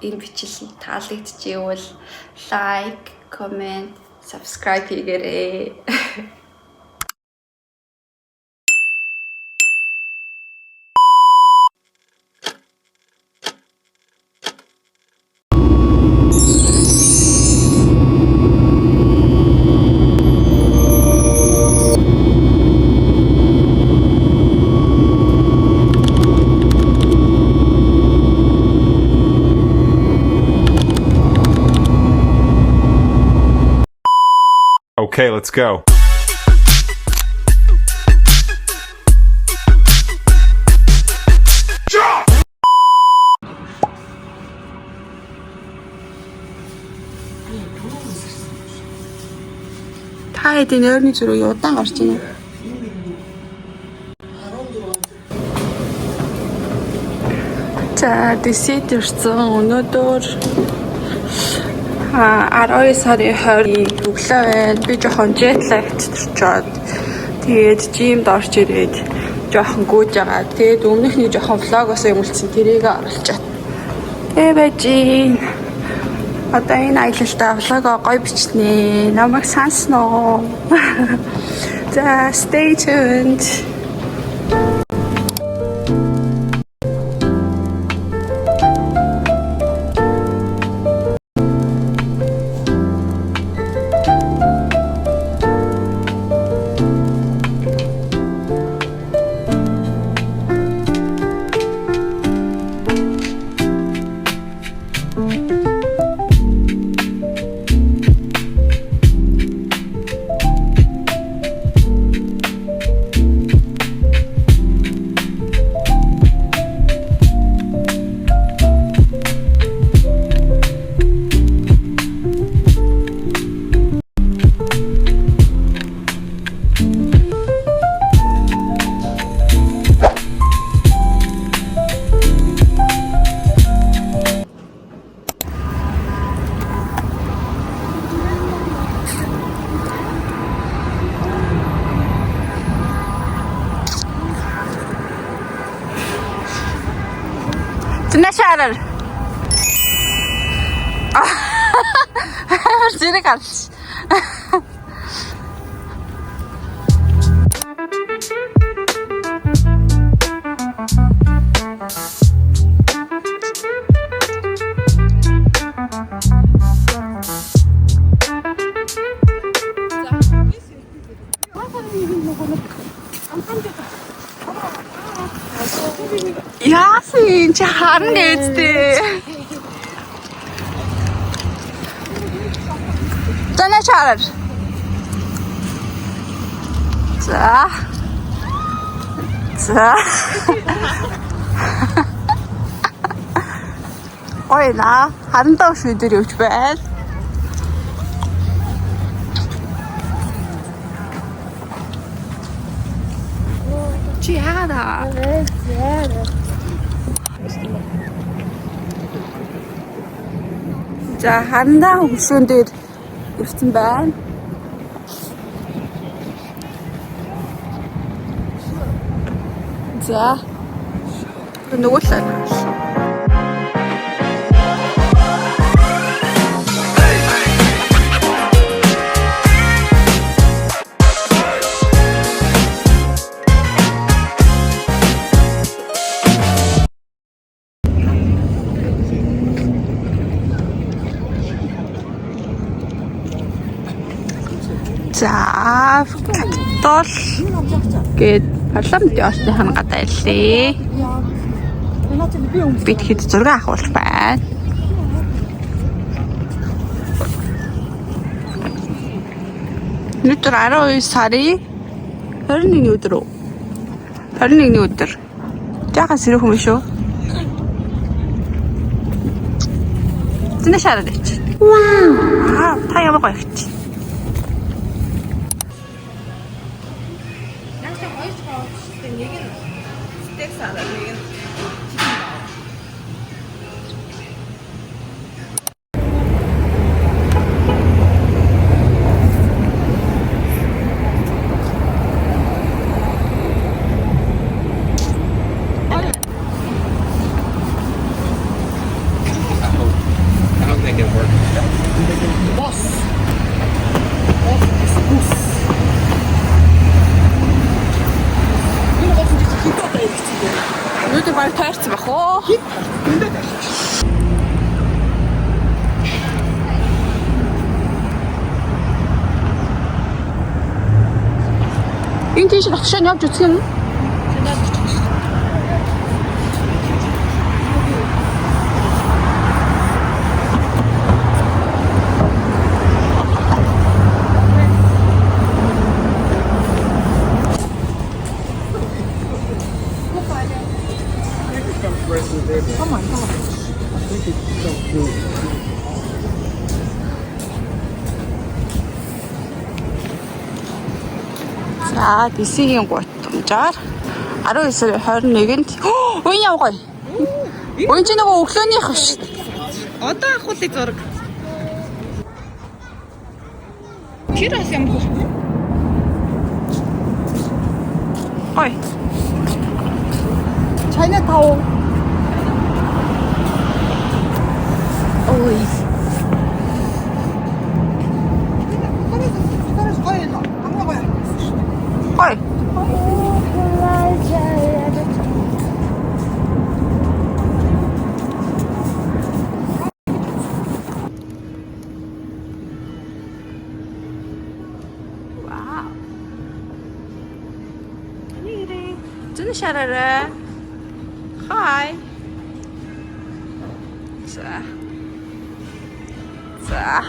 энэ бичлэл таалагдчихвэл лайк, коммент, subscribe хийгээрэй. Okay, let's go. Та хэдийн нойрны зүрх удаан гарч байна. За, дэсэт ирсэн өнөөдөр 12 сарын 20-ны өглөө байна. Би жоохон жетлагт очоод тэгээд жимд орж ирээд жоохон гүйж байгаа. Тэгээд өмнөхний жоохон влогоос юм үлдсэн тэрийг оруулчаад. Эвэжин. Одоо энэ аялалдаа влогоо гоё бичнэ. Намайг сансноо. За, stay tuned. Naşarar. Seni kalmış. Яасан чи харна гэжтэй. Танаа чараар. За. Ой на, харандаа шүдэр явж байна. Чи яагаад? За хандаа хөшүүн дээр ирсэн байна. За нөгөө талаа. За, тол гээд парламентын орчны хангад айллаа. Бид хэд зураг авах байна. Өнөөдөр 12 сарын 21-ний өдөр. 21-ний өдөр. Жаахан сэрэх юм шүү. Зинэ шараад ич. Вау. Та ямар гоё гэж. Энэ тийш ахшаа нь явж үзэх юм уу? За, Дисигийн гутамжаар 19 сарын 21-нд уян явгоё. Уян чи нөгөө өглөөнийх шүү дээ. Одоо ахуулыг зураг. Тэр бас юм хөө. Ой. Чайна тав. Ой. Ой. Вау. Нэрээ. Зэн шараарай. Хай. За. За.